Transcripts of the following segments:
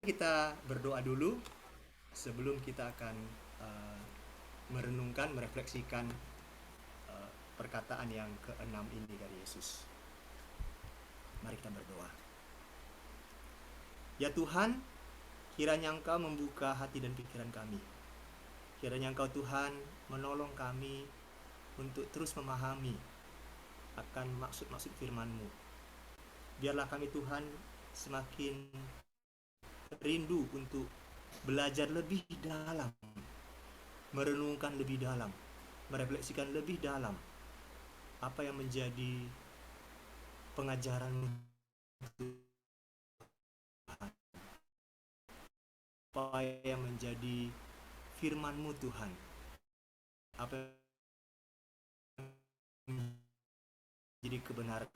kita berdoa dulu sebelum kita akan merenungkan, merefleksikan perkataan yang keenam ini dari Yesus. Mari kita berdoa. Ya Tuhan, kiranya Engkau membuka hati dan pikiran kami. Kiranya Engkau Tuhan menolong kami untuk terus memahami akan maksud-maksud firman-Mu. Biarlah kami Tuhan semakin rindu untuk belajar lebih dalam, merenungkan lebih dalam, merefleksikan lebih dalam apa yang menjadi pengajaran Tuhan, apa yang menjadi firman-Mu Tuhan, apa yang menjadi kebenaran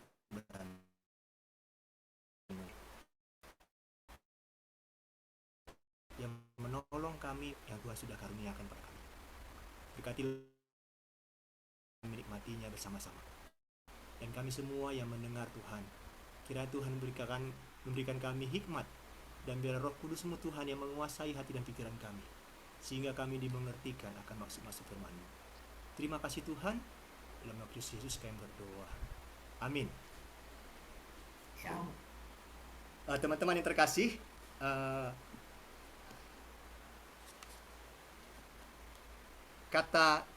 yang menolong kami yang Tuhan sudah karuniakan pada kami. Berkatilah menikmatinya bersama-sama. Dan kami semua yang mendengar Tuhan, kiranya Tuhan memberikan kami hikmat, dan biar Roh Kudus-Mu Tuhan yang menguasai hati dan pikiran kami, sehingga kami dimengertikan akan maksud-maksud firman-Mu. Terima kasih Tuhan, dalam nama Kristus Yesus kami berdoa. Amin. Ya. Teman-teman yang terkasih, kata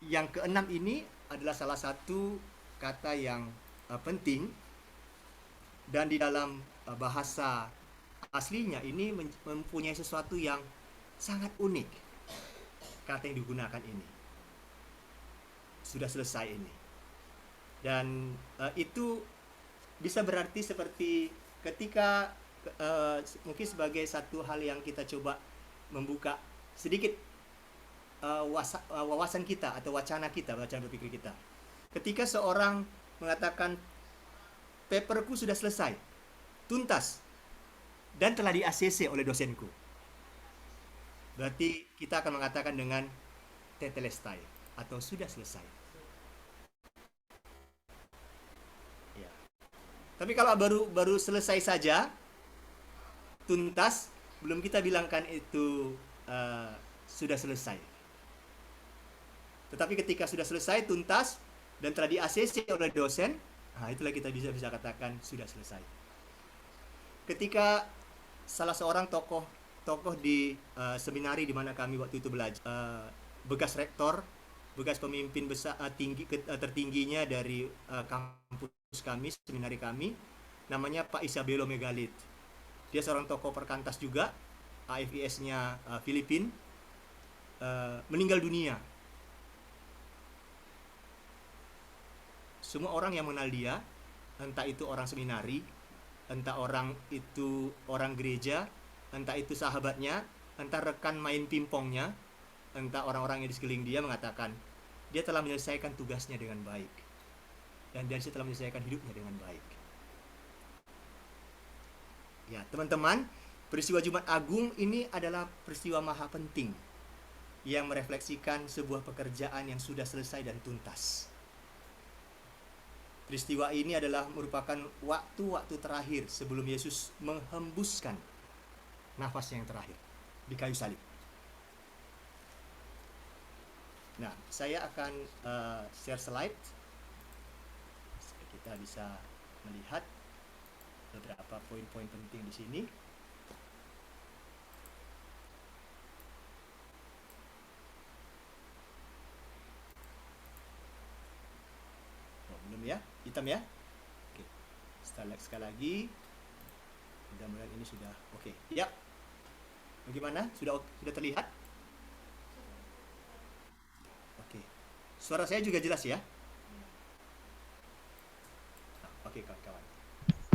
yang keenam ini adalah salah satu kata yang penting, dan di dalam bahasa aslinya ini mempunyai sesuatu yang sangat unik. Kata yang digunakan ini sudah selesai ini, dan itu bisa berarti seperti ketika mungkin sebagai satu hal yang kita coba membuka sedikit wawasan kita atau wacana berpikir kita. Ketika seorang mengatakan paperku sudah selesai, tuntas, dan telah di-ACC oleh dosenku, berarti kita akan mengatakan dengan tetelestai atau sudah selesai. Ya. Tapi kalau baru selesai saja, tuntas, belum kita bilangkan itu sudah selesai. Tetapi ketika sudah selesai, tuntas, dan telah di-ACC oleh dosen, itulah kita bisa katakan sudah selesai. Ketika salah seorang tokoh di seminari di mana kami waktu itu belajar, bekas rektor, bekas pemimpin besar tertingginya dari kampus kami, seminari kami, namanya Pak Isabelo Megalit. Dia seorang tokoh perkantas juga, AFIS-nya Filipina, meninggal dunia. Semua orang yang mengenal dia, entah itu orang seminari, entah orang itu orang gereja, entah itu sahabatnya, entah rekan main pingpongnya, entah orang-orang yang di sekeliling dia, mengatakan dia telah menyelesaikan tugasnya dengan baik, dan dia telah menyelesaikan hidupnya dengan baik. Ya, teman-teman, peristiwa Jumat Agung ini adalah peristiwa maha penting yang merefleksikan sebuah pekerjaan yang sudah selesai dan tuntas. Peristiwa ini adalah merupakan waktu-waktu terakhir sebelum Yesus menghembuskan nafasnya yang terakhir di kayu salib. Nah, saya akan share slide. Kita bisa melihat beberapa poin-poin penting di sini. Belum ya, hitam ya. Oke, sekali lagi. Mudah-mudahan ini sudah oke. Ya, bagaimana? Sudah terlihat? Oke, suara saya juga jelas ya. Oke, kawan-kawan.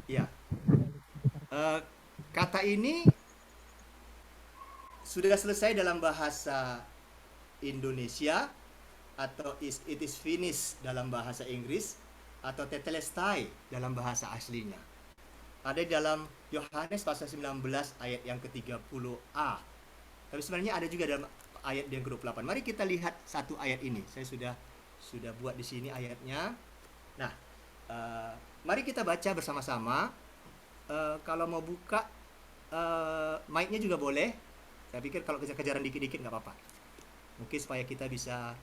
Ya, kata ini sudah selesai dalam bahasa Indonesia, atau it is finished dalam bahasa Inggris, atau tetelestai dalam bahasa aslinya. Ada dalam Yohanes pasal 19 ayat yang ke-30a. Tapi sebenarnya ada juga dalam ayat yang ke-28. Mari kita lihat satu ayat ini. Saya sudah buat di sini ayatnya. Nah, mari kita baca bersama-sama. Kalau mau buka mic-nya juga boleh. Saya pikir kalau kejar-kejaran dikit-dikit nggak apa-apa. Mungkin supaya kita bisa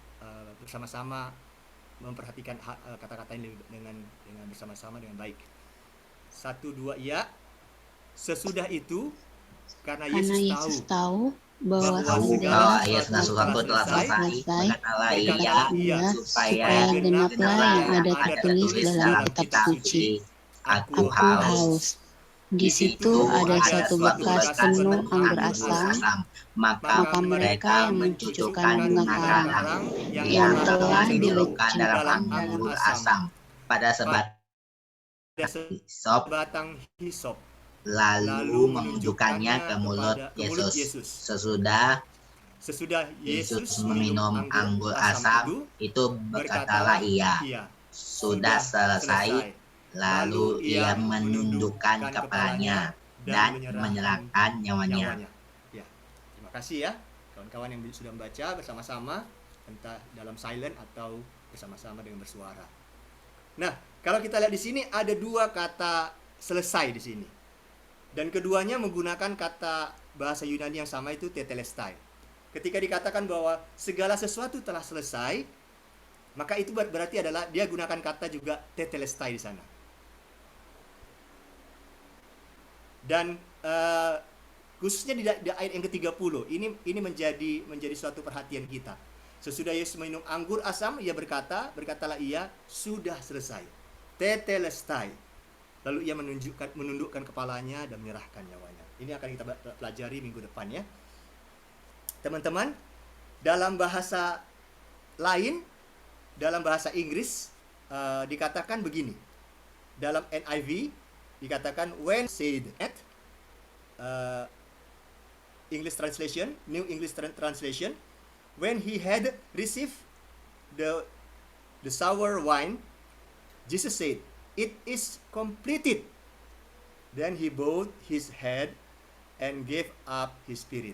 bersama-sama memperhatikan kata-kata ini dengan bersama-sama dengan baik. 1, 2, iya. Sesudah itu, karena Karena Yesus Yesus tahu tahu bahwa bahwa Tahu segala bahwa ia segala sesuatu sesuatu telah telah selesai, selesai, berkatalah ia berkatalah ia, supaya supaya genaplah yang ada ada tertulis tertulis dalam dalam kitab kitab suci. suci, aku Aku haus. haus. Di Di situ situ ada ada suatu suatu bekas bekas penuh penuh anggur anggur asam, asam. Maka maka mereka yang mencucukkan bunga karang yang telah dicelupkan dalam dicelupkan anggur dalam asam pada sebatang Ada hisop, sebatang hisop, lalu menunjukkannya ke mulut mulut Yesus. Yesus. Sesudah Sesudah Yesus Yesus meminum anggur asam itu, berkatalah ia, sudah selesai. Lalu ia menundukkan kepalanya dan menyerahkan nyawanya. Ya, terima kasih ya kawan-kawan yang sudah membaca bersama-sama, entah dalam silent atau bersama-sama dengan bersuara. Nah, kalau kita lihat di sini ada 2 kata selesai di sini. Dan keduanya menggunakan kata bahasa Yunani yang sama, itu tetelestai. Ketika dikatakan bahwa segala sesuatu telah selesai, maka itu berarti adalah dia gunakan kata juga tetelestai di sana. Dan khususnya di ayat yang ke-30, ini menjadi suatu perhatian kita. Sesudah Yesus minum anggur asam, ia berkatalah ia, sudah selesai. Tetelestai. Lalu ia menundukkan kepalanya dan menyerahkan nyawanya. Ini akan kita pelajari minggu depan ya. Teman-teman, dalam bahasa lain, dalam bahasa Inggris dikatakan begini. Dalam NIV dikatakan when said at, English translation, New English Translation, when he had received the sour wine, Jesus said, "It is completed." Then he bowed his head and gave up his spirit.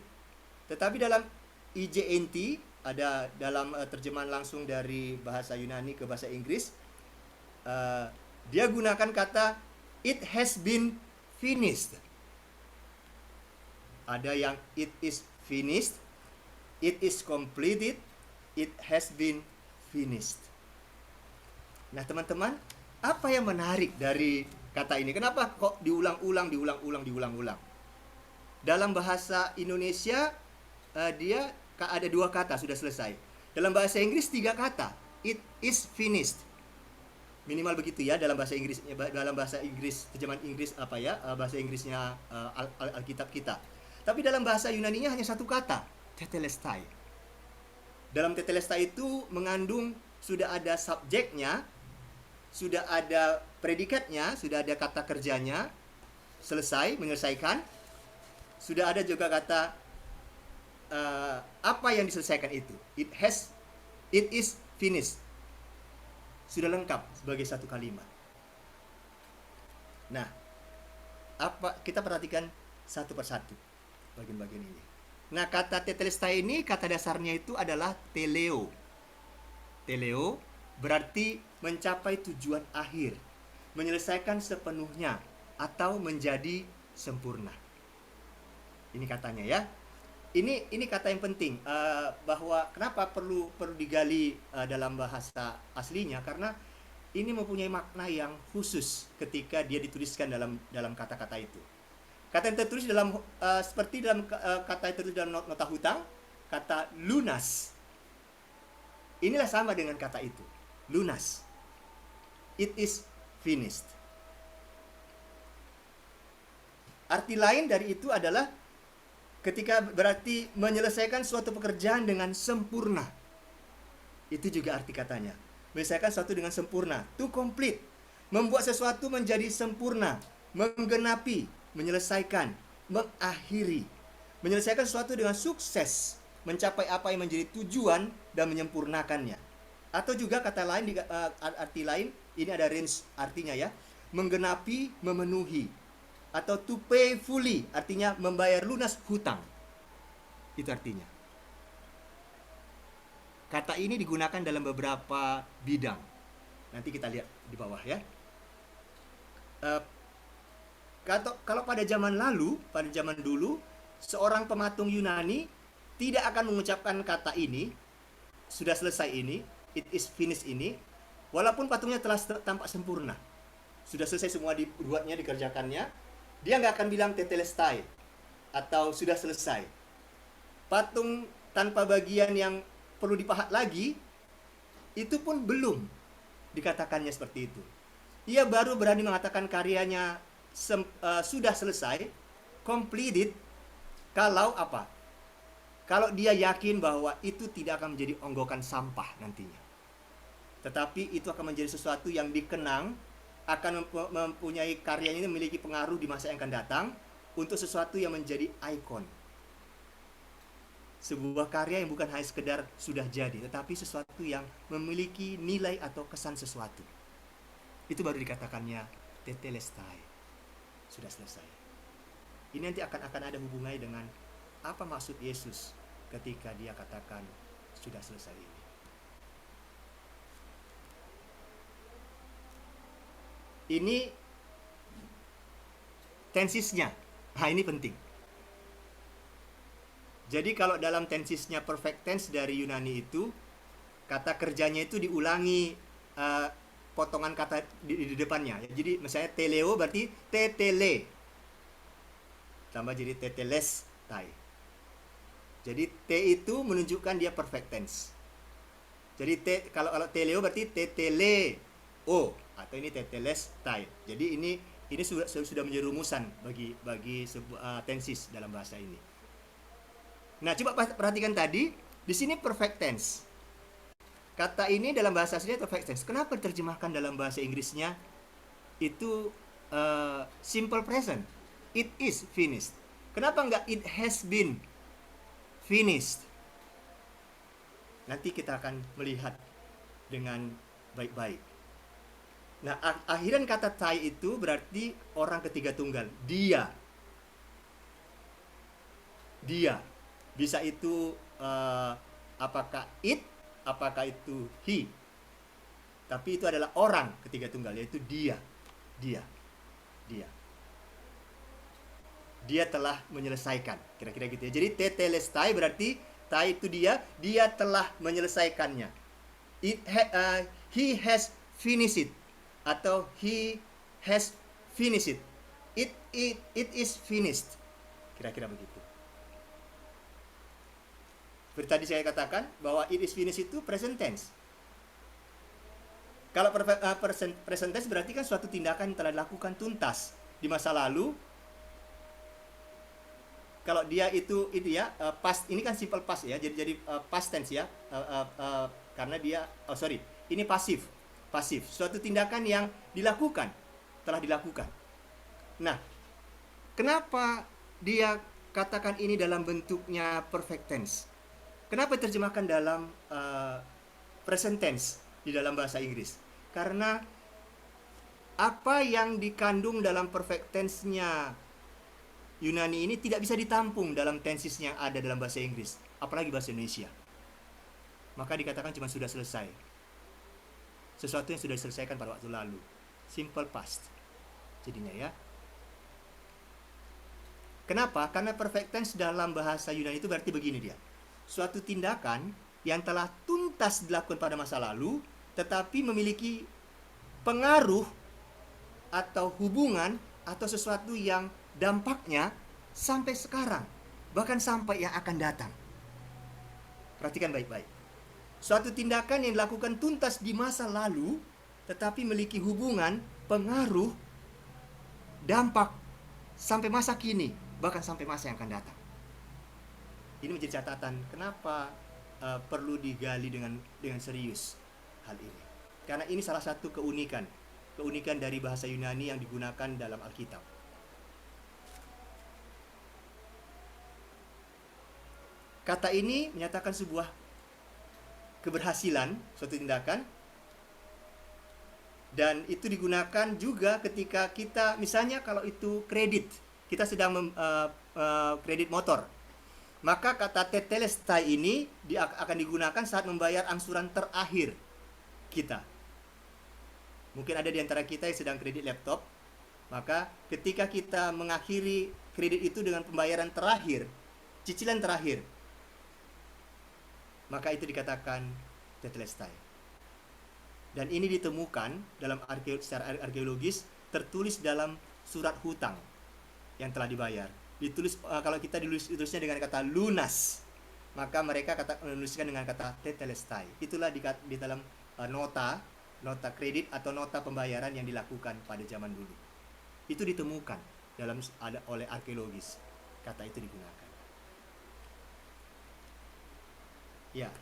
Tetapi dalam IJNT, ada dalam terjemahan langsung dari bahasa Yunani ke bahasa Inggris, dia gunakan kata it has been finished. Ada yang it is finished, it is completed, it has been finished. Nah teman-teman, apa yang menarik dari kata ini? Kenapa kok diulang-ulang? Dalam bahasa Indonesia dia ada 2 kata sudah selesai. Dalam bahasa Inggris 3 kata, it is finished. Minimal begitu ya dalam bahasa Inggris, terjemahan Inggris bahasa Inggrisnya Alkitab kita. Tapi dalam bahasa Yunaninya hanya 1 kata, tetelestai. Dalam tetelestai itu mengandung sudah ada subjeknya, sudah ada predikatnya, sudah ada kata kerjanya, selesai, menyelesaikan. Sudah ada juga kata apa yang diselesaikan itu. It is finished. Sudah lengkap sebagai 1 kalimat. Nah, kita perhatikan satu persatu bagian-bagian ini. Nah, kata tetelestai ini, kata dasarnya itu adalah teleo. Teleo berarti mencapai tujuan akhir, menyelesaikan sepenuhnya, atau menjadi sempurna. Ini katanya ya. Ini kata yang penting, bahwa kenapa perlu digali dalam bahasa aslinya, karena ini mempunyai makna yang khusus ketika dia dituliskan dalam kata-kata itu. Kata yang tertulis dalam seperti dalam kata yang tertulis dalam nota hutang, kata lunas. Inilah sama dengan kata itu, lunas. It is finished. Arti lain dari itu adalah ketika berarti menyelesaikan suatu pekerjaan dengan sempurna. Itu juga arti katanya. Menyelesaikan sesuatu dengan sempurna. To complete. Membuat sesuatu menjadi sempurna. Menggenapi. Menyelesaikan. Mengakhiri. Menyelesaikan sesuatu dengan sukses. Mencapai apa yang menjadi tujuan dan menyempurnakannya. Atau juga kata lain, arti lain, ini ada range artinya ya. Menggenapi, memenuhi. Atau to pay fully, artinya membayar lunas hutang. Itu artinya. Kata ini digunakan dalam beberapa bidang. Nanti kita lihat di bawah ya. Kalau pada zaman lalu, pada zaman dulu, seorang pematung Yunani tidak akan mengucapkan kata ini, sudah selesai ini, it is finished ini, walaupun patungnya telah tampak sempurna, sudah selesai semua dibuatnya, dikerjakannya, dia nggak akan bilang tetelestai atau sudah selesai. Patung tanpa bagian yang perlu dipahat lagi, itu pun belum dikatakannya seperti itu. Ia baru berani mengatakan karyanya sudah selesai, completed, kalau apa? Kalau dia yakin bahwa itu tidak akan menjadi onggokan sampah nantinya. Tetapi itu akan menjadi sesuatu yang dikenang, akan mempunyai karyanya ini memiliki pengaruh di masa yang akan datang untuk sesuatu yang menjadi ikon. Sebuah karya yang bukan hanya sekedar sudah jadi, tetapi sesuatu yang memiliki nilai atau kesan sesuatu. Itu baru dikatakannya tetelestai. Sudah selesai. Ini nanti akan ada hubungannya dengan apa maksud Yesus ketika dia katakan sudah selesai ini. Ini tensisnya. Nah, ini penting. Jadi kalau dalam tensisnya perfect tense dari Yunani itu, kata kerjanya itu diulangi potongan kata di depannya. Jadi misalnya teleo berarti tetele, tambah jadi tetelestai. Jadi T itu menunjukkan dia perfect tense. Jadi kalau teleo berarti teteleo atau ini tetelestai. Jadi ini sudah menjadi rumusan bagi sebuah tensis dalam bahasa ini. Nah, coba perhatikan tadi di sini perfect tense. Kata ini dalam bahasa aslinya perfect tense. Kenapa diterjemahkan dalam bahasa Inggrisnya itu simple present? It is finished. Kenapa enggak it has been finished? Nanti kita akan melihat dengan baik-baik. Nah, akhiran kata tai itu berarti orang ketiga tunggal. Dia. Bisa itu apakah it, apakah itu he. Tapi itu adalah orang ketiga tunggal, yaitu dia. Dia telah menyelesaikan. Kira-kira gitu ya. Jadi tetelestai berarti tai itu dia telah menyelesaikannya. He has finished it, atau he has finished it. It is finished. Kira-kira begitu. Seperti tadi saya katakan bahwa it is finished itu present tense. Kalau present tense berarti kan suatu tindakan yang telah dilakukan tuntas di masa lalu. Kalau dia itu ya past, ini kan simple past ya, jadi past tense ya, karena dia ini pasif, suatu tindakan yang telah dilakukan. Nah, kenapa dia katakan ini dalam bentuknya perfect tense? Kenapa diterjemahkan dalam present tense di dalam bahasa Inggris? Karena apa yang dikandung dalam perfect tense-nya Yunani ini tidak bisa ditampung dalam tenses yang ada dalam bahasa Inggris, apalagi bahasa Indonesia. Maka dikatakan cuma sudah selesai. Sesuatu yang sudah diselesaikan pada waktu lalu. Simple past. Jadinya ya. Kenapa? Karena perfect tense dalam bahasa Yunani itu berarti begini dia. Suatu tindakan yang telah tuntas dilakukan pada masa lalu, tetapi memiliki pengaruh atau hubungan atau sesuatu yang dampaknya sampai sekarang, bahkan sampai yang akan datang. Perhatikan baik-baik. Suatu tindakan yang dilakukan tuntas di masa lalu, tetapi memiliki hubungan, pengaruh, dampak sampai masa kini, bahkan sampai masa yang akan datang. Ini menjadi catatan kenapa perlu digali dengan serius hal ini. Karena ini salah satu keunikan dari bahasa Yunani yang digunakan dalam Alkitab. Kata ini menyatakan sebuah keberhasilan, suatu tindakan, dan itu digunakan juga ketika kita, misalnya kalau itu kredit, kita sedang kredit motor, maka kata tetelestai ini akan digunakan saat membayar angsuran terakhir kita. Mungkin ada di antara kita yang sedang kredit laptop, Maka ketika kita mengakhiri kredit itu dengan pembayaran terakhir, cicilan terakhir, maka itu dikatakan tetelestai. Dan ini ditemukan dalam secara arkeologis, tertulis dalam surat hutang yang telah dibayar. Ditulis kalau kita ditulisnya dengan kata lunas, maka mereka menuliskan dengan kata tetelestai. Itulah di dalam nota kredit atau nota pembayaran yang dilakukan pada zaman dulu. Itu ditemukan oleh arkeologis. Kata itu digunakan. Ya.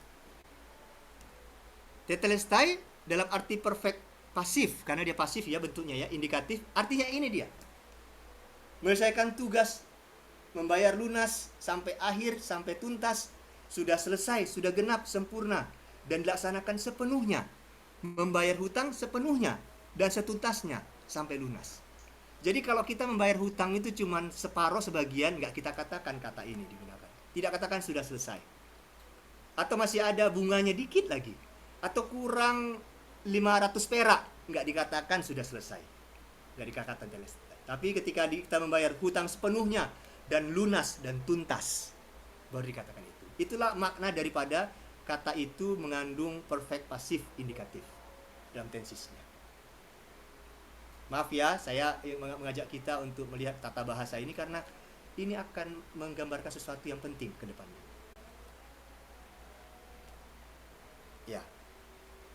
Tetelestai dalam arti perfect pasif, karena dia pasif ya bentuknya ya, indikatif. Artinya ini dia. Menyelesaikan tugas, membayar lunas sampai akhir, sampai tuntas, sudah selesai, sudah genap, sempurna, dan dilaksanakan sepenuhnya. Membayar hutang sepenuhnya dan setuntasnya sampai lunas. Jadi kalau kita membayar hutang itu cuma separuh, sebagian, nggak kita katakan kata ini digunakan. Tidak katakan sudah selesai. Atau masih ada bunganya dikit lagi. Atau kurang 500 perak, nggak dikatakan sudah selesai. Nggak dikatakan selesai. Tapi ketika kita membayar hutang sepenuhnya dan lunas dan tuntas, baru dikatakan itu. Itulah makna daripada kata itu mengandung perfect pasif indikatif dalam tensisnya. Maaf ya, saya mengajak kita untuk melihat tata bahasa ini karena ini akan menggambarkan sesuatu yang penting ke depannya. Ya.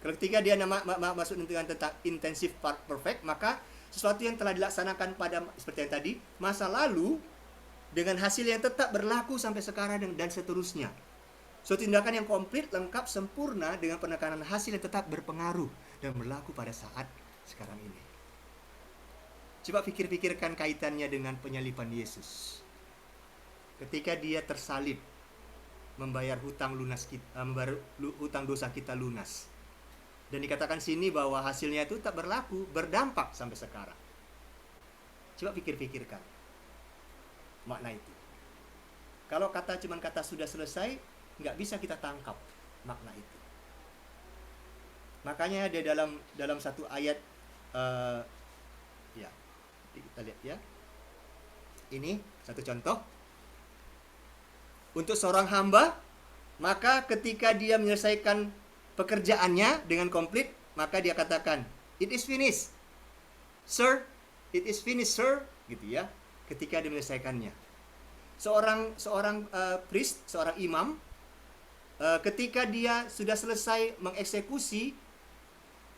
Ketika dia masuk dengan tentang intensif perfect, maka sesuatu yang telah dilaksanakan pada seperti yang tadi, masa lalu dengan hasil yang tetap berlaku sampai sekarang dan seterusnya. Suatu tindakan yang komplit, lengkap, sempurna dengan penekanan hasil yang tetap berpengaruh dan berlaku pada saat sekarang ini. Coba pikirkan kaitannya dengan penyaliban Yesus. Ketika dia tersalib, membayar hutang hutang dosa kita lunas. Dan dikatakan sini bahwa hasilnya itu tak berlaku, berdampak sampai sekarang. Coba pikirkan makna itu. Kalau cuman kata sudah selesai, nggak bisa kita tangkap makna itu. Makanya di dalam satu ayat, ya kita lihat ya. Ini satu contoh. Untuk seorang hamba, maka ketika dia menyelesaikan pekerjaannya dengan komplit, maka dia katakan, "It is finished, sir. It is finished, sir." Gitu ya. Ketika dia menyelesaikannya. Seorang priest, seorang imam, ketika dia sudah selesai mengeksekusi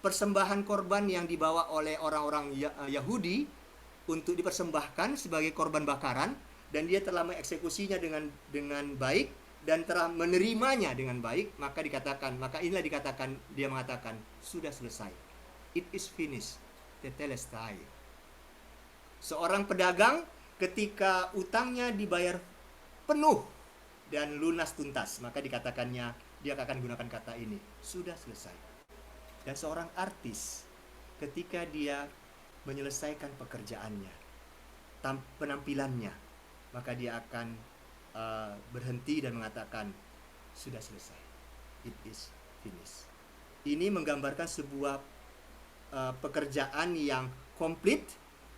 persembahan korban yang dibawa oleh orang-orang Yahudi untuk dipersembahkan sebagai korban bakaran, dan dia telah mengeksekusinya dengan baik dan telah menerimanya dengan baik, maka inilah dikatakan, dia mengatakan sudah selesai. It is finished. Tetelestai. Seorang pedagang ketika utangnya dibayar penuh dan lunas tuntas, maka dikatakannya, dia akan gunakan kata ini, sudah selesai. Dan seorang artis ketika dia menyelesaikan pekerjaannya, penampilannya, maka dia akan berhenti dan mengatakan sudah selesai. It is finished. Ini menggambarkan sebuah pekerjaan yang komplit,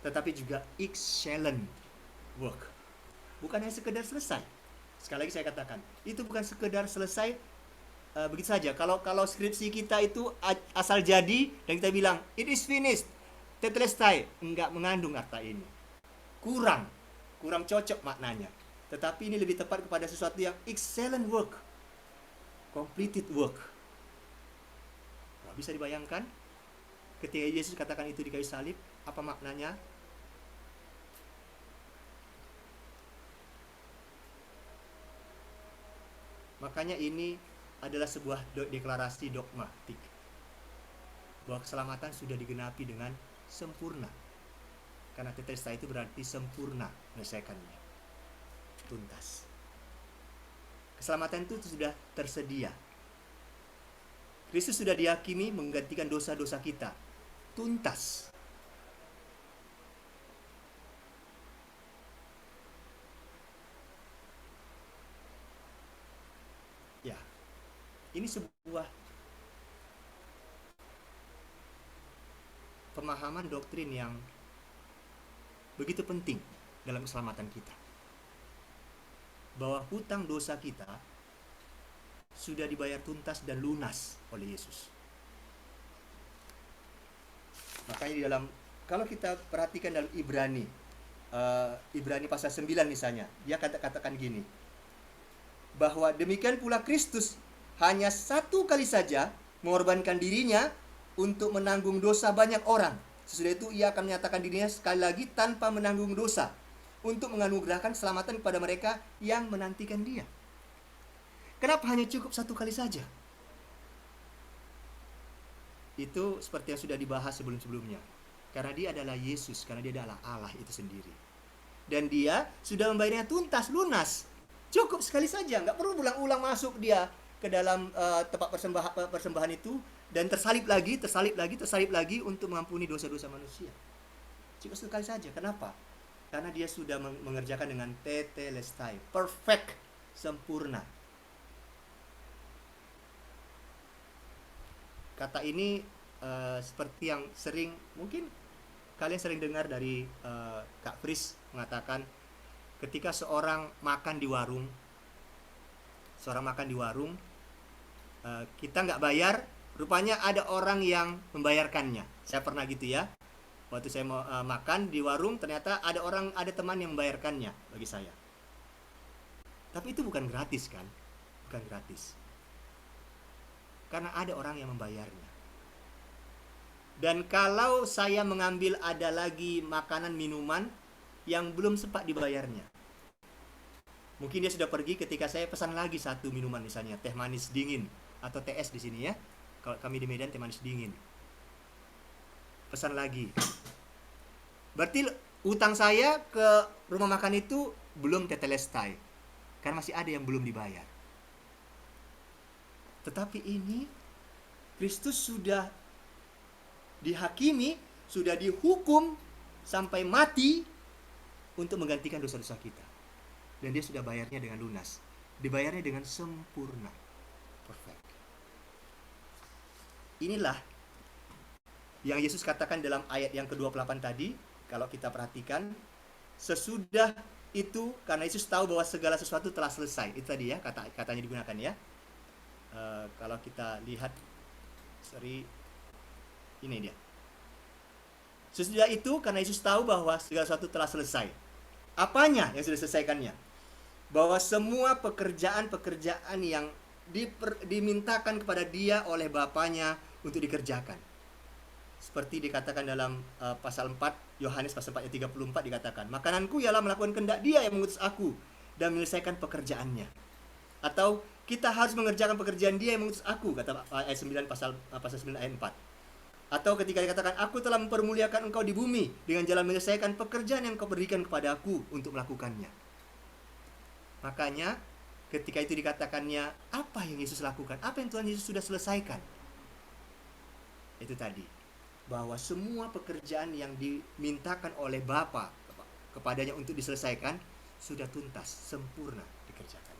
tetapi juga excellent work. Bukan hanya sekedar selesai. Sekali lagi saya katakan, itu bukan sekedar selesai begitu saja. Kalau skripsi kita itu asal jadi dan kita bilang it is finished, tetelestai, enggak mengandung kata ini. Kurang cocok maknanya. Tetapi ini lebih tepat kepada sesuatu yang excellent work, completed work. Bisa dibayangkan ketika Yesus katakan itu di kayu salib, apa maknanya? Makanya ini adalah sebuah deklarasi dogmatik bahwa keselamatan sudah digenapi dengan sempurna. Karena tetelestai itu berarti sempurna, menyelesaikannya, tuntas. Keselamatan itu sudah tersedia. Kristus sudah diyakini menggantikan dosa-dosa kita, tuntas. Ya, ini sebuah pemahaman doktrin yang begitu penting dalam keselamatan kita. Bahwa hutang dosa kita sudah dibayar tuntas dan lunas oleh Yesus. Makanya di dalam, kalau kita perhatikan dalam Ibrani pasal 9 misalnya, dia katakan gini, bahwa demikian pula Kristus hanya satu kali saja mengorbankan dirinya untuk menanggung dosa banyak orang. Sesudah itu ia akan menyatakan dirinya sekali lagi tanpa menanggung dosa, untuk menganugerahkan keselamatan kepada mereka yang menantikan dia. Kenapa hanya cukup satu kali saja? Itu seperti yang sudah dibahas sebelum-sebelumnya. Karena dia adalah Yesus, karena dia adalah Allah itu sendiri. Dan dia sudah membayarnya tuntas, lunas. Cukup sekali saja, nggak perlu ulang-ulang masuk dia ke dalam tempat persembahan itu, dan tersalib lagi untuk mengampuni dosa-dosa manusia. Cukup sekali saja. Kenapa? Karena dia sudah mengerjakan dengan tetelestai, perfect, sempurna. Kata ini seperti yang sering, mungkin kalian sering dengar dari Kak Fris mengatakan, ketika seorang makan di warung, kita nggak bayar, rupanya ada orang yang membayarkannya. Saya pernah gitu ya. Waktu saya mau makan di warung, ternyata ada teman yang membayarkannya bagi saya. Tapi itu bukan gratis kan? Bukan gratis. Karena ada orang yang membayarnya. Dan kalau saya mengambil ada lagi makanan minuman yang belum sempat dibayarnya. Mungkin dia sudah pergi ketika saya pesan lagi satu minuman, misalnya teh manis dingin atau TS di sini ya. Kalau kami di Medan teh manis dingin. Pesan lagi. Berarti utang saya ke rumah makan itu belum tetelestai. Karena masih ada yang belum dibayar. Tetapi ini Kristus sudah dihakimi, sudah dihukum sampai mati untuk menggantikan dosa-dosa kita. Dan dia sudah bayarnya dengan lunas. Dibayarnya dengan sempurna. Perfect. Inilah yang Yesus katakan dalam ayat yang ke-28 tadi. Kalau kita perhatikan, sesudah itu, karena Yesus tahu bahwa segala sesuatu telah selesai. Itu tadi ya, katanya digunakan ya. Kalau kita lihat, ini dia. Sesudah itu, karena Yesus tahu bahwa segala sesuatu telah selesai. Apanya yang sudah diselesaikannya? Bahwa semua pekerjaan-pekerjaan yang dimintakan kepada dia oleh Bapanya untuk dikerjakan. Seperti dikatakan dalam pasal 4, Yohanes pasal 4 ayat 34 dikatakan, makananku ialah melakukan kehendak dia yang mengutus aku dan menyelesaikan pekerjaannya. Atau kita harus mengerjakan pekerjaan dia yang mengutus aku, kata ayat 9 pasal 9 ayat 4. Atau ketika dikatakan, aku telah mempermuliakan engkau di bumi dengan jalan menyelesaikan pekerjaan yang kau berikan kepada aku untuk melakukannya. Makanya ketika itu dikatakannya, apa yang Yesus lakukan? Apa yang Tuhan Yesus sudah selesaikan? Itu tadi, bahwa semua pekerjaan yang dimintakan oleh Bapa kepadanya untuk diselesaikan sudah tuntas, sempurna dikerjakan.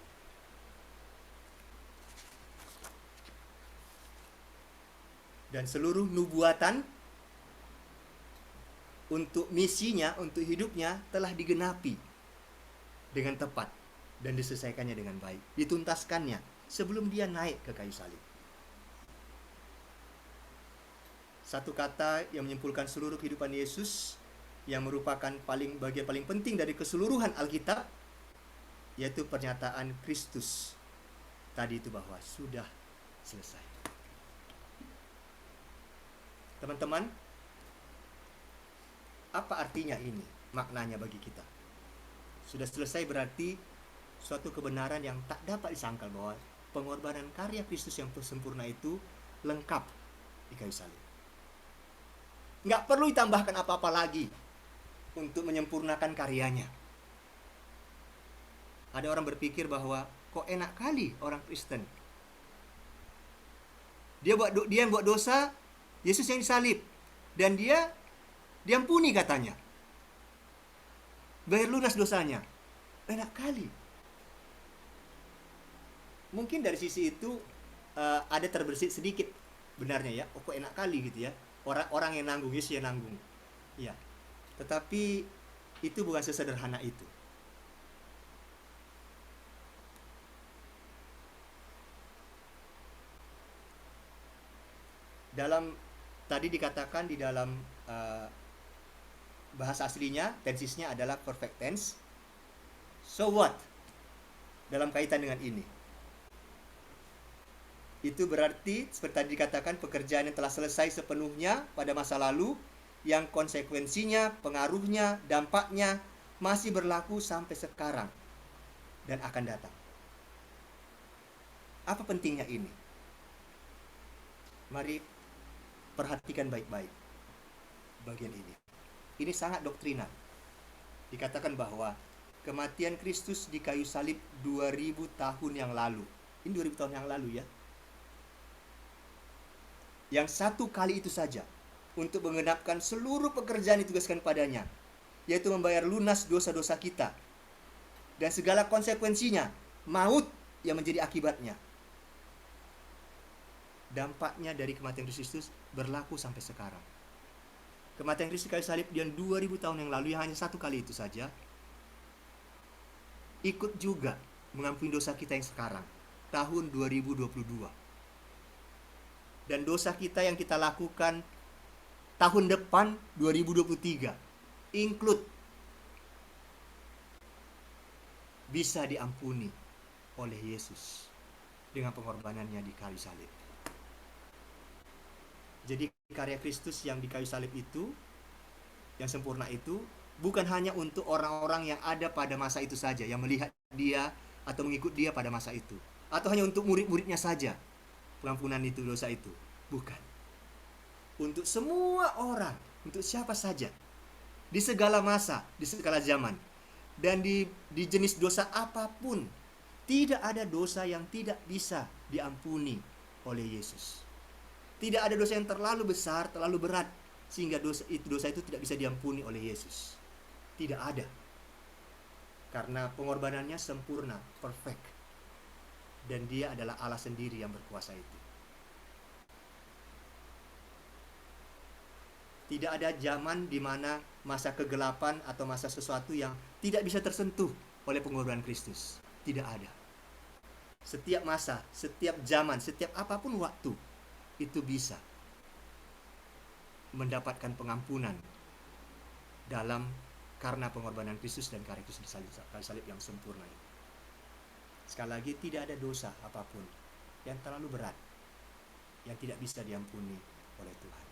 Dan seluruh nubuatan untuk misinya, untuk hidupnya telah digenapi dengan tepat dan diselesaikannya dengan baik, dituntaskannya sebelum dia naik ke kayu salib. Satu kata yang menyimpulkan seluruh kehidupan Yesus, yang merupakan bagian paling penting dari keseluruhan Alkitab, yaitu pernyataan Kristus tadi itu, bahwa sudah selesai. Teman-teman, apa artinya ini? Maknanya bagi kita. Sudah selesai berarti suatu kebenaran yang tak dapat disangkal, bahwa pengorbanan karya Kristus yang sempurna itu lengkap di kayu salib. Nggak perlu ditambahkan apa-apa lagi untuk menyempurnakan karyanya. Ada orang berpikir bahwa kok enak kali orang Kristen. Dia yang buat dosa, Yesus yang disalib, dan dia diampuni katanya. Bayar lunas dosanya. Enak kali. Mungkin dari sisi itu ada terbersit sedikit benarnya ya. Oh, kok enak kali gitu ya. Orang yang nanggung, Yesus yang nanggung. Ya. Tetapi Itu bukan sesederhana itu. Dalam tadi dikatakan di dalam bahasa aslinya, tensisnya adalah perfect tense. So what? Dalam kaitan dengan ini, itu berarti seperti tadi dikatakan, pekerjaan yang telah selesai sepenuhnya pada masa lalu, yang konsekuensinya, pengaruhnya, dampaknya masih berlaku sampai sekarang dan akan datang. Apa pentingnya ini? Mari perhatikan baik-baik bagian ini. Ini sangat doktrinal. Dikatakan bahwa kematian Kristus di kayu salib 2000 tahun yang lalu. Ini 2000 tahun yang lalu ya. Yang satu kali itu saja untuk menggenapkan seluruh pekerjaan yang ditugaskan padanya, yaitu membayar lunas dosa-dosa kita dan segala konsekuensinya, maut yang menjadi akibatnya. Dampaknya dari kematian Kristus berlaku sampai sekarang. Kematian Kristus kayu salib yang 2000 tahun yang lalu, yang hanya satu kali itu saja, ikut juga mengampuni dosa kita yang sekarang, tahun 2022. Dan dosa kita yang kita lakukan tahun depan 2023 include bisa diampuni oleh Yesus dengan pengorbanannya di kayu salib. Jadi karya Kristus yang di kayu salib itu, yang sempurna itu, bukan hanya untuk orang-orang yang ada pada masa itu saja, yang melihat dia atau mengikut dia pada masa itu, atau hanya untuk murid-muridnya saja pengampunan itu, dosa itu. Bukan. Untuk semua orang, untuk siapa saja, di segala masa, di segala zaman, dan di jenis dosa apapun. Tidak ada dosa yang tidak bisa diampuni oleh Yesus. Tidak ada dosa yang terlalu besar, terlalu berat, sehingga dosa itu tidak bisa diampuni oleh Yesus. Tidak ada. Karena pengorbanannya sempurna, perfect. Dan dia adalah Allah sendiri yang berkuasa itu. Tidak ada zaman di mana masa kegelapan atau masa sesuatu yang tidak bisa tersentuh oleh pengorbanan Kristus. Tidak ada. Setiap masa, setiap zaman, setiap apapun waktu, itu bisa mendapatkan pengampunan karena pengorbanan Kristus dan karya Kristus di kayu salib yang sempurna itu. Sekali lagi, tidak ada dosa apapun yang terlalu berat yang tidak bisa diampuni oleh Tuhan.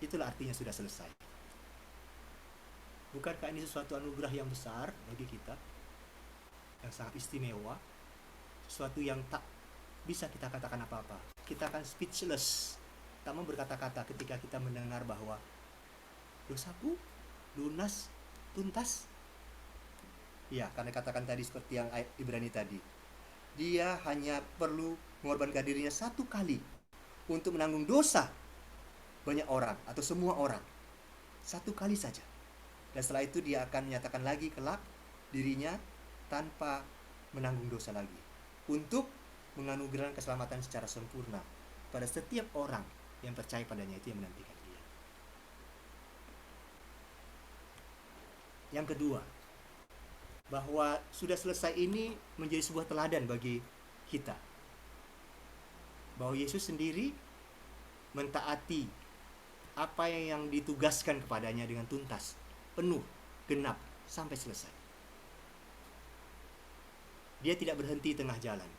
Itulah artinya sudah selesai. Bukankah ini sesuatu anugerah yang besar bagi kita, yang sangat istimewa, sesuatu yang tak bisa kita katakan apa-apa. Kita akan speechless, tak mau berkata-kata ketika kita mendengar bahwa dosaku lunas, tuntas. Ya, karena katakan tadi seperti yang ayat Ibrani tadi, dia hanya perlu mengorbankan dirinya satu kali untuk menanggung dosa banyak orang atau semua orang, satu kali saja. Dan setelah itu dia akan menyatakan lagi kelak dirinya tanpa menanggung dosa lagi, untuk menganugerahkan keselamatan secara sempurna pada setiap orang yang percaya padanya, itu yang menantikan dia. Yang kedua, bahwa sudah selesai ini menjadi sebuah teladan bagi kita, bahwa Yesus sendiri mentaati apa yang ditugaskan kepadanya dengan tuntas, penuh, genap, sampai selesai. Dia tidak berhenti tengah jalan.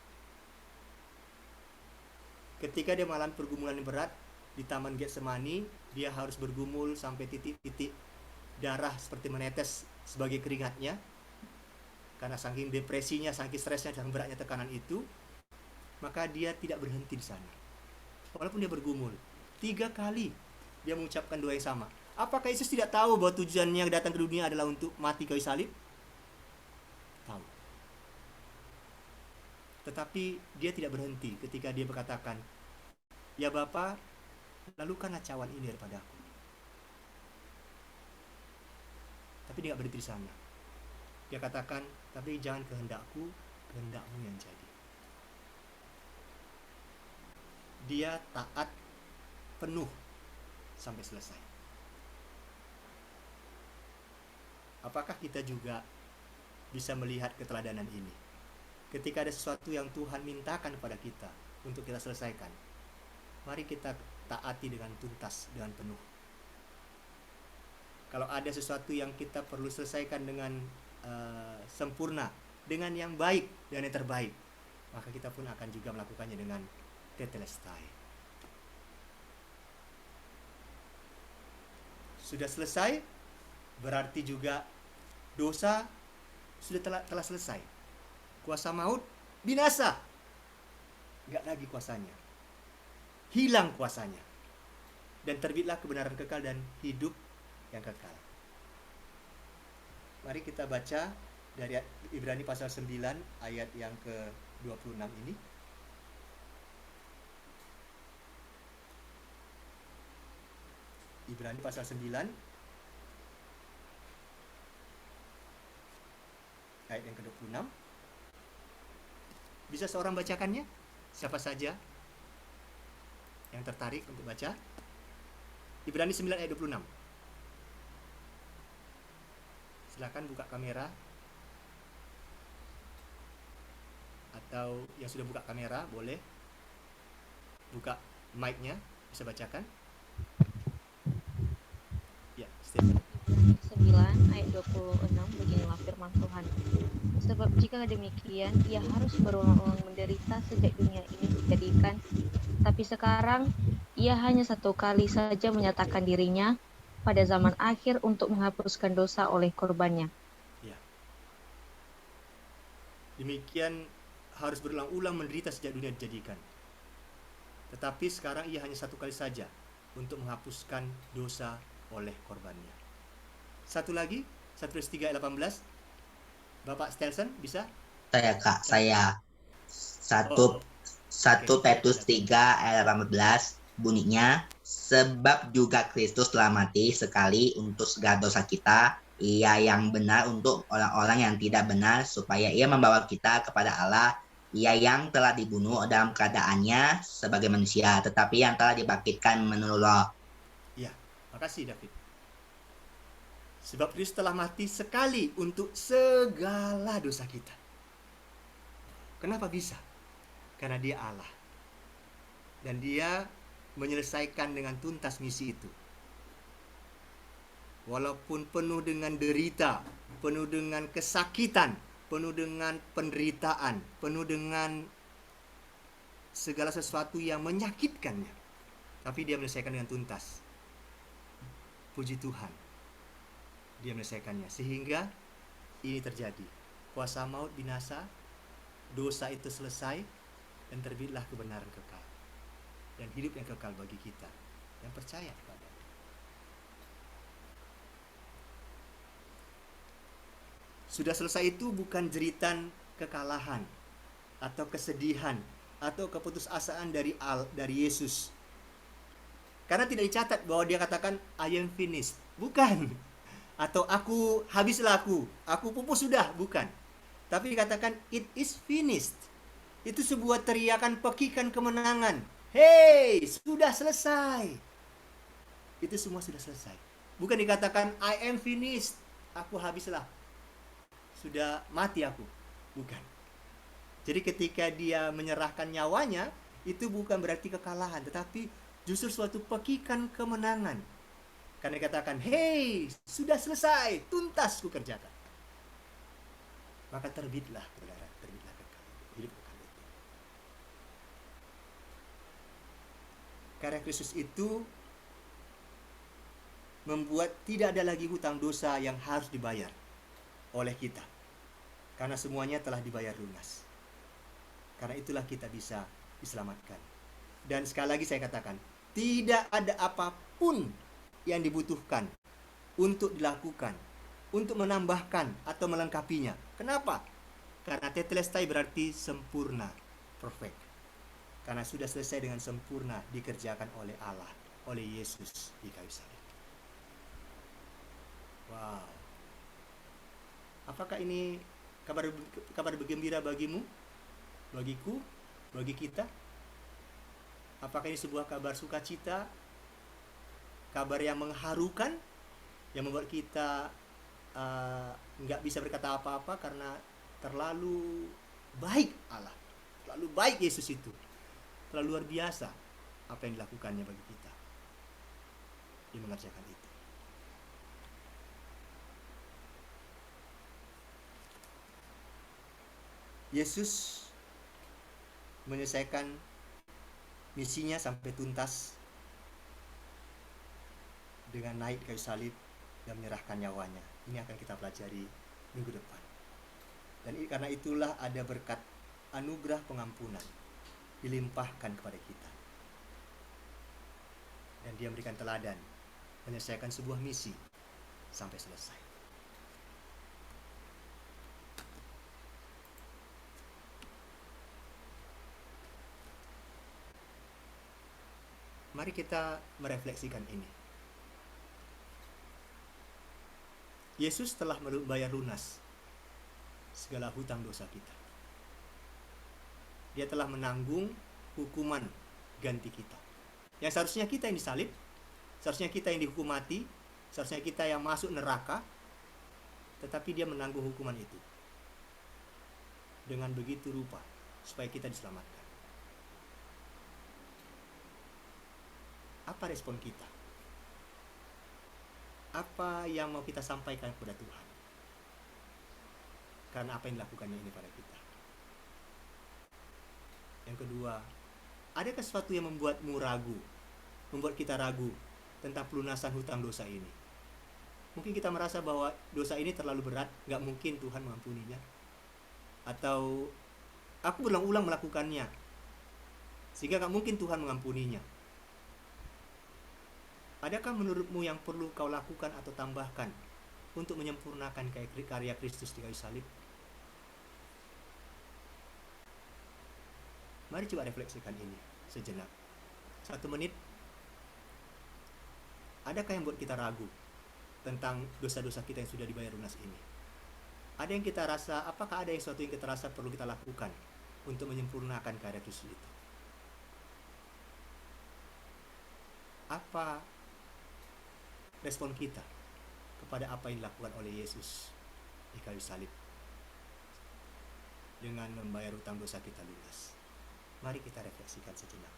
Ketika dia mengalami pergumulan yang berat di Taman Getsemani, dia harus bergumul sampai titik-titik darah seperti menetes sebagai keringatnya, karena saking depresinya, saking stresnya, dan beratnya tekanan itu. Maka dia tidak berhenti di sana. Walaupun dia bergumul 3 kali, dia mengucapkan doa yang sama. Apakah Yesus tidak tahu bahwa tujuannya datang ke dunia adalah untuk mati kayu salib? Tahu. Tetapi dia tidak berhenti ketika dia berkatakan, "Ya Bapa, lalukanlah cawan ini daripada aku." Tapi dia tidak berhenti di sana. Dia katakan, "Tapi jangan kehendakku, kehendakmu yang jadi." Dia taat penuh sampai selesai. Apakah kita juga bisa melihat keteladanan ini? Ketika ada sesuatu yang Tuhan mintakan kepada kita untuk kita selesaikan, mari kita taati dengan tuntas, dengan penuh. Kalau ada sesuatu yang kita perlu selesaikan dengan sempurna, dengan yang baik, dengan yang terbaik, maka kita pun akan juga melakukannya dengan tetelestai. Sudah selesai, berarti juga dosa sudah telah selesai. Kuasa maut binasa, nggak lagi kuasanya, hilang kuasanya, dan terbitlah kebenaran kekal dan hidup yang kekal. Mari kita baca dari Ibrani pasal 9 ayat yang ke-26 ini. Ibrani pasal 9 ayat yang ke-26. Bisa seorang bacakannya? Siapa saja yang tertarik untuk baca? Ibrani 9 ayat 26. Silakan buka kamera, atau yang sudah buka kamera boleh buka mic-nya, bisa bacakan. Ya, Stephen. 9 ayat 26, beginilah firman Tuhan. Sebab jika demikian, ia harus berulang-ulang menderita sejak dunia ini dijadikan, tapi sekarang ia hanya satu kali saja menyatakan dirinya pada zaman akhir untuk menghapuskan dosa oleh korbannya. Ya. Demikian harus berulang-ulang menderita sejak dunia dijadikan. Tetapi sekarang ia hanya satu kali saja untuk menghapuskan dosa oleh korbannya. Satu lagi, 1 Petrus 3 ayat 18. Bapak Stelson bisa? Saya Kak, saya 1 Petrus 3 ayat 18 bunyinya, sebab juga Kristus telah mati sekali untuk segala dosa kita, ia yang benar untuk orang-orang yang tidak benar, supaya ia membawa kita kepada Allah, ia yang telah dibunuh dalam keadaannya sebagai manusia, tetapi yang telah dibangkitkan menurut Roh. Ya, makasih David. Sebab Kristus telah mati sekali untuk segala dosa kita. Kenapa bisa? Karena dia Allah. Dan dia menyelesaikan dengan tuntas misi itu. Walaupun penuh dengan derita, penuh dengan kesakitan, penuh dengan penderitaan, penuh dengan segala sesuatu yang menyakitkannya, tapi dia menyelesaikan dengan tuntas. Puji Tuhan, dia menyelesaikannya sehingga ini terjadi. Kuasa maut binasa, dosa itu selesai, dan terbitlah kebenaran kekal dan hidup yang kekal bagi kita yang percaya kepada. Sudah selesai itu bukan jeritan kekalahan atau kesedihan atau keputusasaan dari Yesus. Karena tidak dicatat bahwa dia katakan I am finished. Bukan. Atau habislah aku pupus sudah, bukan. Tapi dikatakan it is finished. Itu sebuah teriakan pekikan kemenangan. Hey, sudah selesai. Itu semua sudah selesai. Bukan dikatakan I am finished. Aku habislah. Sudah mati aku. Bukan. Jadi ketika dia menyerahkan nyawanya, itu bukan berarti kekalahan, tetapi justru suatu pekikan kemenangan. Karena dikatakan, hey, sudah selesai, tuntas kukerjakan. Maka terbitlah kekal, hidup kekal itu. Karena Kristus itu membuat tidak ada lagi hutang dosa yang harus dibayar oleh kita. Karena semuanya telah dibayar lunas. Karena itulah kita bisa diselamatkan. Dan sekali lagi saya katakan, tidak ada apapun yang dibutuhkan untuk dilakukan, untuk menambahkan atau melengkapinya. Kenapa? Karena tetelestai berarti sempurna, perfect. Karena sudah selesai dengan sempurna dikerjakan oleh Allah, oleh Yesus di kayu salib. Wow. Apakah ini kabar bergembira bagimu, bagiku, bagi kita? Apakah ini sebuah kabar sukacita, kabar yang mengharukan, yang membuat kita nggak bisa berkata apa-apa karena terlalu baik Allah, terlalu baik Yesus itu, terlalu luar biasa apa yang dilakukannya bagi kita. Dia mengerjakan itu. Yesus menyelesaikan misinya sampai tuntas dengan naik kayu salib dan menyerahkan nyawanya. Ini akan kita pelajari minggu depan. Dan karena itulah ada berkat anugerah pengampunan dilimpahkan kepada kita. Dan dia memberikan teladan menyelesaikan sebuah misi sampai selesai. Mari kita merefleksikan ini. Yesus telah membayar lunas segala hutang dosa kita. Dia telah menanggung hukuman ganti kita. Yang seharusnya kita yang disalib, seharusnya kita yang dihukum mati, seharusnya kita yang masuk neraka, tetapi dia menanggung hukuman itu dengan begitu rupa supaya kita diselamatkan. Apa respon kita? Apa yang mau kita sampaikan kepada Tuhan? Karena apa yang dilakukannya ini pada kita. Yang kedua, adakah sesuatu yang membuatmu ragu, membuat kita ragu tentang pelunasan hutang dosa ini? Mungkin kita merasa bahwa dosa ini terlalu berat, gak mungkin Tuhan mengampuninya. Atau aku berulang-ulang melakukannya, sehingga gak mungkin Tuhan mengampuninya. Adakah menurutmu yang perlu kau lakukan atau tambahkan untuk menyempurnakan karya Kristus di kayu salib? Mari coba refleksikan ini sejenak. 1 menit. Adakah yang buat kita ragu tentang dosa-dosa kita yang sudah dibayar lunas ini? Ada yang kita rasa, apakah ada sesuatu yang kita rasa perlu kita lakukan untuk menyempurnakan karya Kristus itu? Apa respon kita kepada apa yang dilakukan oleh Yesus di kayu salib dengan membayar hutang dosa kita lunas? Mari kita refleksikan sejenak.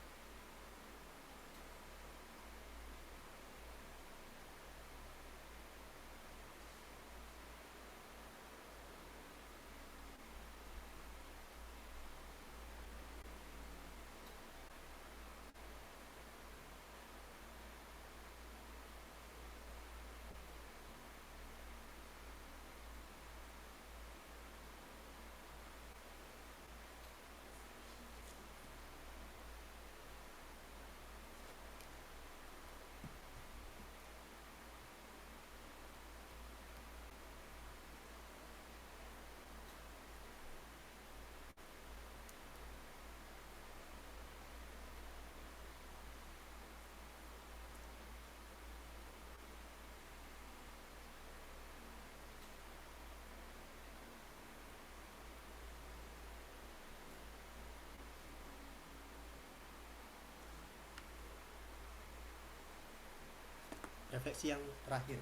Refleksi yang terakhir.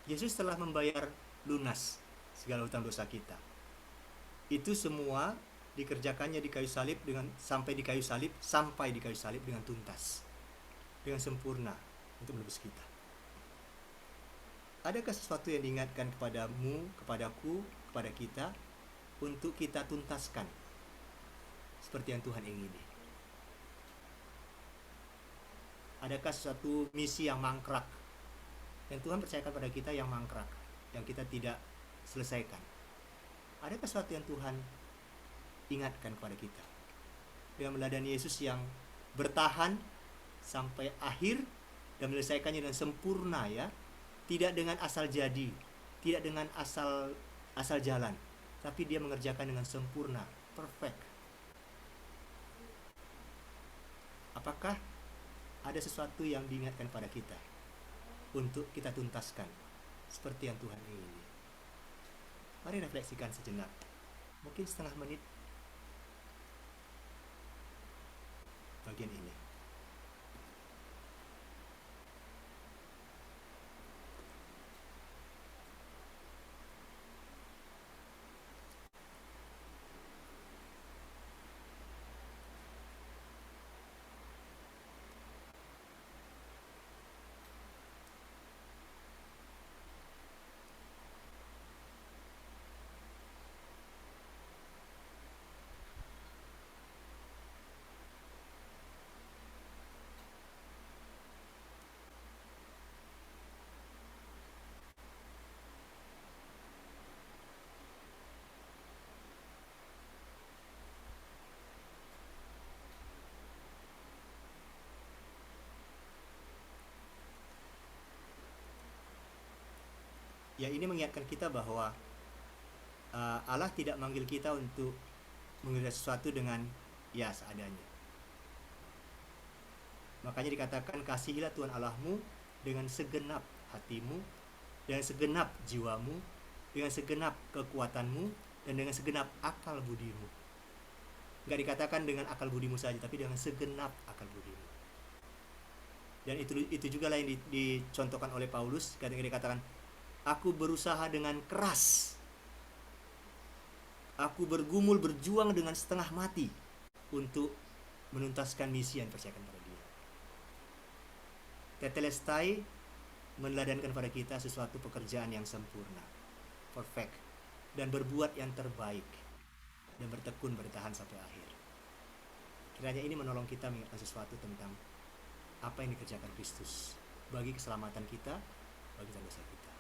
Yesus telah membayar lunas segala hutang dosa kita. Itu semua dikerjakannya di kayu salib sampai di kayu salib dengan tuntas, dengan sempurna untuk menebus kita. Adakah sesuatu yang diingatkan kepadamu, kepadaku, kepada kita untuk kita tuntaskan seperti yang Tuhan ingini? Adakah suatu misi yang mangkrak yang Tuhan percayakan pada kita yang mangkrak, yang kita tidak selesaikan? Adakah sesuatu yang Tuhan ingatkan kepada kita dengan meladani Yesus yang bertahan sampai akhir dan menyelesaikannya dengan sempurna, ya, tidak dengan asal jadi, tidak dengan asal jalan, tapi dia mengerjakan dengan sempurna, perfect. Apakah ada sesuatu yang diingatkan pada kita untuk kita tuntaskan seperti yang Tuhan ingini? Mari refleksikan sejenak, mungkin setengah menit bagian ini. ya ini mengingatkan kita bahwa Allah tidak manggil kita untuk mengerjakan sesuatu dengan ya seadanya. Makanya dikatakan kasihilah Tuhan Allahmu dengan segenap hatimu, dengan segenap jiwamu, dengan segenap kekuatanmu, dan dengan segenap akal budimu. Nggak dikatakan dengan akal budimu saja, tapi dengan segenap akal budimu. Dan itu juga lah yang dicontohkan oleh Paulus ketika dikatakan, aku berusaha dengan keras, aku bergumul berjuang dengan setengah mati untuk menuntaskan misi yang dipercayakan pada dia. Tetelestai meneladankan pada kita sesuatu pekerjaan yang sempurna, perfect, dan berbuat yang terbaik, dan bertekun bertahan sampai akhir. Kiranya ini menolong kita mengingatkan sesuatu tentang apa yang dikerjakan Kristus bagi keselamatan kita, bagi dosa kita.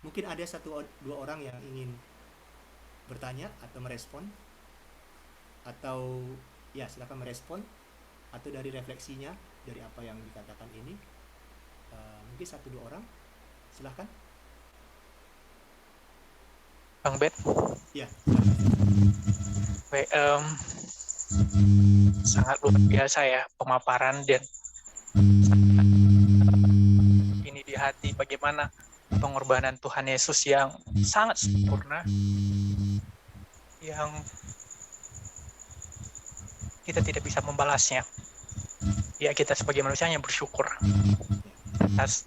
Mungkin ada 1-2 orang yang ingin bertanya atau merespon, atau ya silakan merespon, atau dari refleksinya dari apa yang dikatakan ini. Mungkin 1-2 orang, silahkan. Bang Ben. Ya. Baik, sangat luar biasa ya pemaparan dan ini di hati bagaimana pengorbanan Tuhan Yesus yang sangat sempurna, yang kita tidak bisa membalasnya. Ya, kita sebagai manusia yang bersyukur atas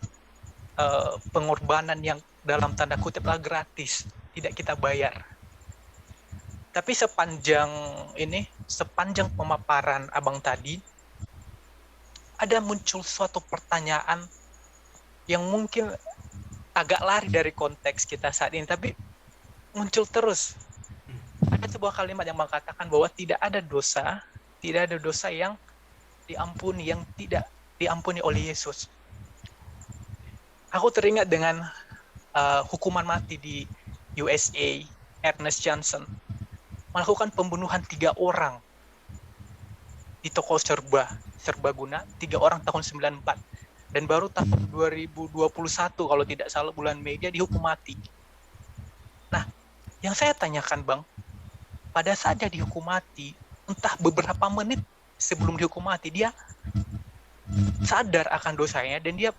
pengorbanan yang dalam tanda kutip lah gratis, tidak kita bayar. Tapi sepanjang pemaparan abang tadi, ada muncul suatu pertanyaan yang mungkin agak lari dari konteks kita saat ini, tapi muncul terus. Ada sebuah kalimat yang mengatakan bahwa tidak ada dosa yang diampuni, yang tidak diampuni oleh Yesus. Aku teringat dengan hukuman mati di USA, Ernest Johnson melakukan pembunuhan 3 orang di toko serbaguna, 3 orang tahun 94, dan baru tahun 2021 kalau tidak salah bulan Mei dia dihukum mati. Nah, yang saya tanyakan Bang, pada saat dia dihukum mati, entah beberapa menit sebelum dihukum mati, dia sadar akan dosanya dan dia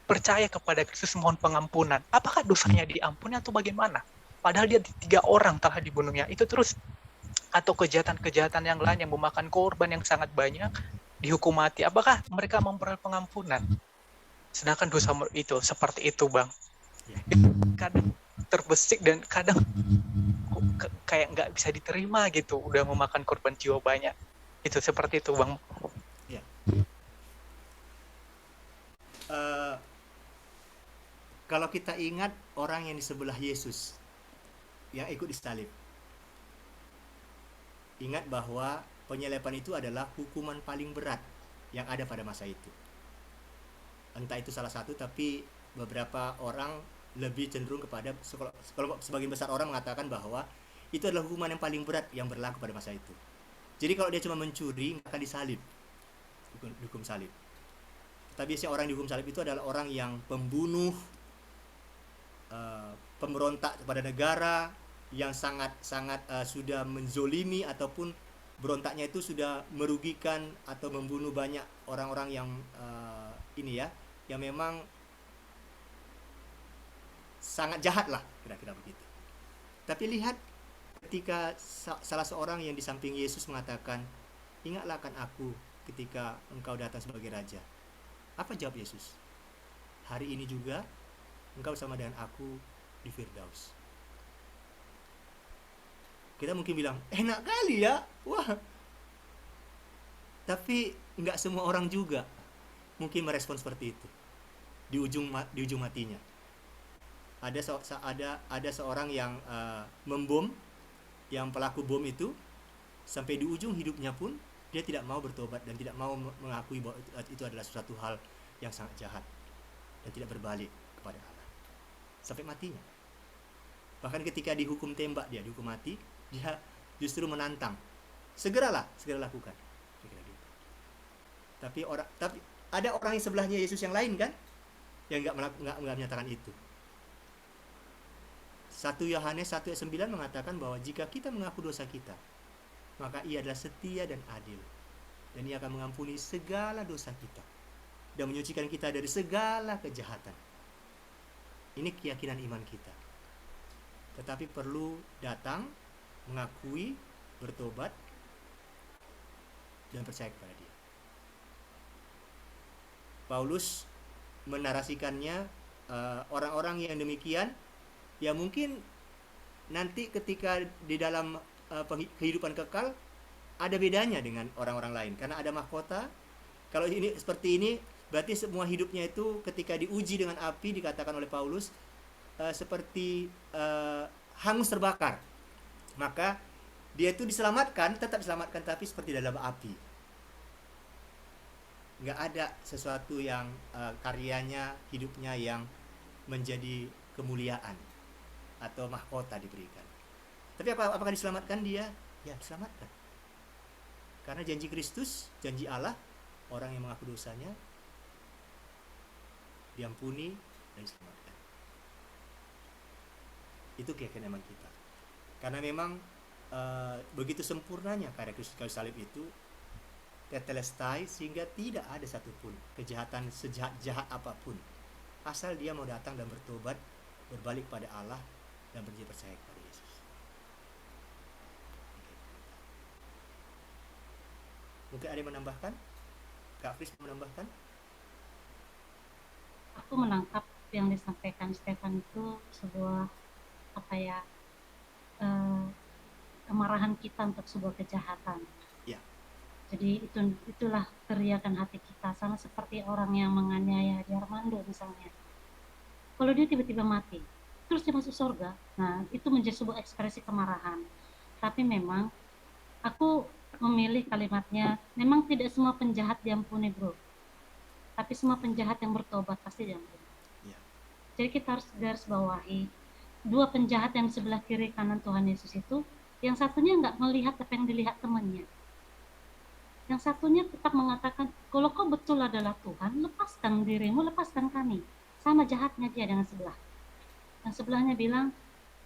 percaya kepada Kristus mohon pengampunan. Apakah dosanya diampuni atau bagaimana? Padahal dia 3 orang telah dibunuhnya. Itu terus, atau kejahatan-kejahatan yang lain yang memakan korban yang sangat banyak dihukum mati. Apakah mereka memperoleh pengampunan? Sedangkan dosa itu seperti itu, Bang. Kadang terbesik dan kadang kayak nggak bisa diterima gitu. Udah memakan korban jiwa banyak. Itu seperti itu, Bang. Ya. Kalau kita ingat orang yang di sebelah Yesus yang ikut disalib, ingat bahwa penyaliban itu adalah hukuman paling berat yang ada pada masa itu. Entah itu salah satu, tapi beberapa orang lebih cenderung kepada, kalau sebagian besar orang mengatakan bahwa itu adalah hukuman yang paling berat yang berlaku pada masa itu. Jadi kalau dia cuma mencuri, akan disalib, dihukum salib. Tapi biasanya orang dihukum salib itu adalah orang yang pembunuh, pemberontak kepada negara, yang sangat sudah menzolimi, ataupun berontaknya itu sudah merugikan atau membunuh banyak orang-orang yang yang memang sangat jahat lah, kira-kira begitu. Tapi lihat ketika salah seorang yang di samping Yesus mengatakan, ingatlah akan aku ketika engkau datang sebagai raja. Apa jawab Yesus? Hari ini juga engkau sama dengan aku di Firdaus. Kita mungkin bilang, enak kali ya, wah. Tapi nggak semua orang juga mungkin merespon seperti itu di ujung matinya. Ada seorang yang membom, yang pelaku bom itu, sampai di ujung hidupnya pun dia tidak mau bertobat dan tidak mau mengakui bahwa itu adalah suatu hal yang sangat jahat dan tidak berbalik kepada Allah sampai matinya. Bahkan ketika dihukum tembak, dia dihukum mati, dia justru menantang, segera lakukan. Tapi ada orang yang sebelahnya Yesus yang lain kan, yang nggak menyatakan itu. 1 Yohanes 1 ayat 9 mengatakan bahwa jika kita mengaku dosa kita, maka Ia adalah setia dan adil, dan Ia akan mengampuni segala dosa kita dan menyucikan kita dari segala kejahatan. Ini keyakinan iman kita. Tetapi perlu datang, mengakui, bertobat, dan percaya kepada Dia. Paulus menarasikannya, orang-orang yang demikian, ya mungkin nanti ketika di dalam kehidupan kekal ada bedanya dengan orang-orang lain, karena ada mahkota. Kalau ini seperti ini, berarti semua hidupnya itu ketika diuji dengan api, dikatakan oleh Paulus, seperti hangus terbakar. Maka dia itu diselamatkan, tetap diselamatkan, tapi seperti dalam api. Nggak ada sesuatu yang karyanya, hidupnya yang menjadi kemuliaan atau mahkota diberikan. Tapi apakah diselamatkan dia? Ya, diselamatkan. Karena janji Kristus, janji Allah, orang yang mengaku dosanya diampuni dan diselamatkan. Itu keyakinan iman kita. Karena memang begitu sempurnanya karya Kristus kayu salib itu, tetelestai, sehingga tidak ada satupun kejahatan sejahat-jahat apapun, asal dia mau datang dan bertobat, berbalik pada Allah, dan percaya kepada Yesus. Mungkin ada yang menambahkan? Kak Fris menambahkan? Aku menangkap yang disampaikan Stefan itu sebuah kemarahan kita untuk sebuah kejahatan. Ya. Jadi itulah teriakan hati kita, sama seperti orang yang menganiaya Adi Armando misalnya. Kalau dia tiba-tiba mati, terus dia masuk surga, nah itu menjadi sebuah ekspresi kemarahan. Tapi memang aku memilih kalimatnya, memang tidak semua penjahat diampuni, bro. Tapi semua penjahat yang bertobat pasti diampuni. Ya. Jadi kita harus garis bawahi, dua penjahat yang di sebelah kiri kanan Tuhan Yesus itu, yang satunya nggak melihat apa yang dilihat temannya. Yang satunya tetap mengatakan, kalau kau betul adalah Tuhan, lepaskan dirimu, lepaskan kami. Sama jahatnya dia dengan sebelah. Yang sebelahnya bilang,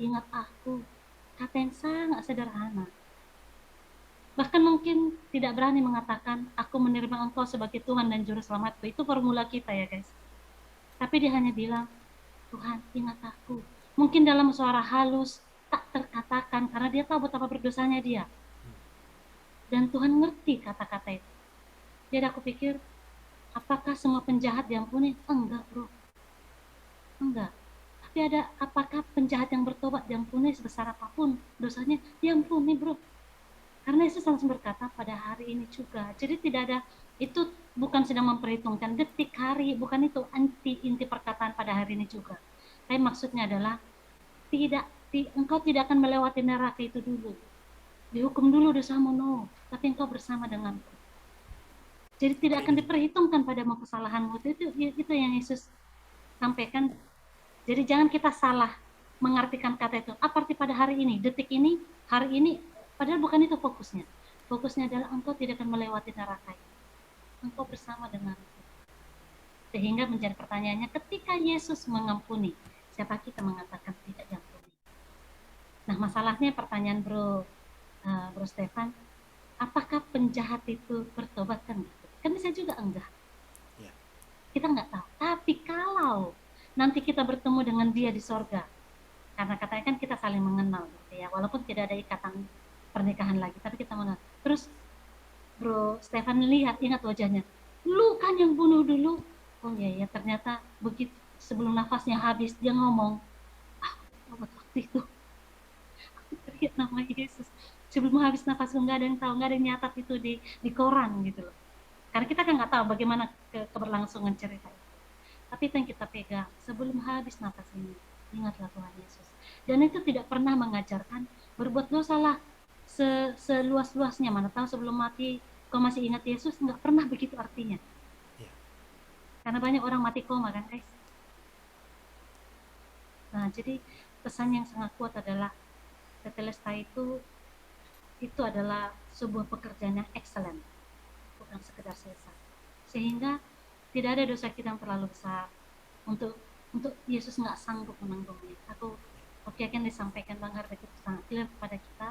ingat aku. Kata yang sangat sederhana. Bahkan mungkin tidak berani mengatakan, aku menerima engkau sebagai Tuhan dan Juru Selamatku. Itu formula kita ya guys. Tapi dia hanya bilang, Tuhan ingat aku. Mungkin dalam suara halus, tak terkatakan, karena dia tahu betapa berdosanya dia. Dan Tuhan ngerti kata-kata itu. Jadi aku pikir, apakah semua penjahat diampuni? Enggak, bro. Enggak. Tapi apakah penjahat yang bertobat diampuni sebesar apapun dosanya? Diampuni, bro. Karena Yesus langsung berkata pada hari ini juga. Jadi tidak ada, itu bukan sedang memperhitungkan detik, hari, bukan itu inti perkataan pada hari ini juga. Tapi maksudnya adalah, engkau tidak akan melewati neraka itu dulu. Dihukum dulu dosamu, no. Tapi engkau bersama denganku. Jadi tidak akan diperhitungkan padamu kesalahanmu. Itu yang Yesus sampaikan. Jadi jangan kita salah mengartikan kata itu. Apa arti pada hari ini, detik ini, hari ini, padahal bukan itu fokusnya. Fokusnya adalah engkau tidak akan melewati neraka itu. Engkau bersama denganku. Sehingga menjadi pertanyaannya, ketika Yesus mengampuni, siapa kita mengatakan tidak diampuni? Nah, masalahnya pertanyaan Bro Stefan, apakah penjahat itu bertobat? Kan bisa juga enggak. Ya. Kita enggak tahu. Tapi kalau nanti kita bertemu dengan dia di sorga, karena katanya kan kita saling mengenal, gitu ya, walaupun tidak ada ikatan pernikahan lagi, tapi kita mengenal. Terus Bro Stefan lihat, ingat wajahnya, lu kan yang bunuh dulu. Oh iya, ternyata begitu sebelum nafasnya habis dia ngomong, waktu itu aku teriak nama Yesus. Sebelum habis nafas, nggak ada yang tahu, nggak ada yang nyatat itu di koran gitu loh. Karena kita kan nggak tahu bagaimana keberlangsungan cerita itu. Tapi itu yang kita pegang, sebelum habis nafas ini, ingatlah Tuhan Yesus. Dan itu tidak pernah mengajarkan berbuat dosalah seluas-luasnya, mana tahu sebelum mati kau masih ingat Yesus, nggak pernah begitu artinya. Ya. Karena banyak orang mati koma kan guys. Nah jadi pesan yang sangat kuat adalah tetelestai itu adalah sebuah pekerjaan yang excellent, bukan sekedar selesai. Sehingga tidak ada dosa kita yang terlalu besar, untuk Yesus nggak sanggup menanggungnya. Oke akan disampaikan Bang Harvey itu sangat clear kepada kita,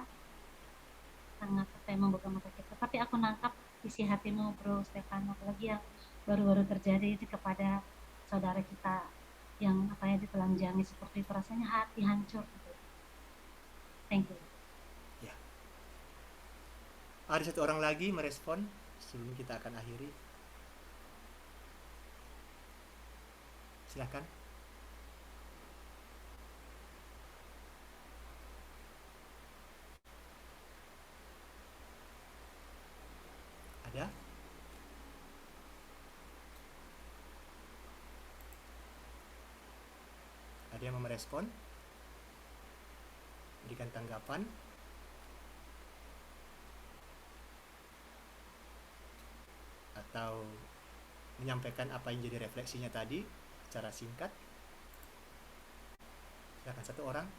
sangat apa yang membuka mata kita. Tapi aku nangkap isi hatimu Bro Stefan, apalagi yang baru-baru terjadi kepada saudara kita yang apa ya ditelanjangi seperti itu, rasanya hati hancur gitu. Thank you. Ya. Ada satu orang lagi merespon sebelum kita akan akhiri. Silakan. Ada? Ada yang mau merespon? Berikan tanggapan? Atau menyampaikan apa yang jadi refleksinya tadi secara singkat? Silakan satu orang.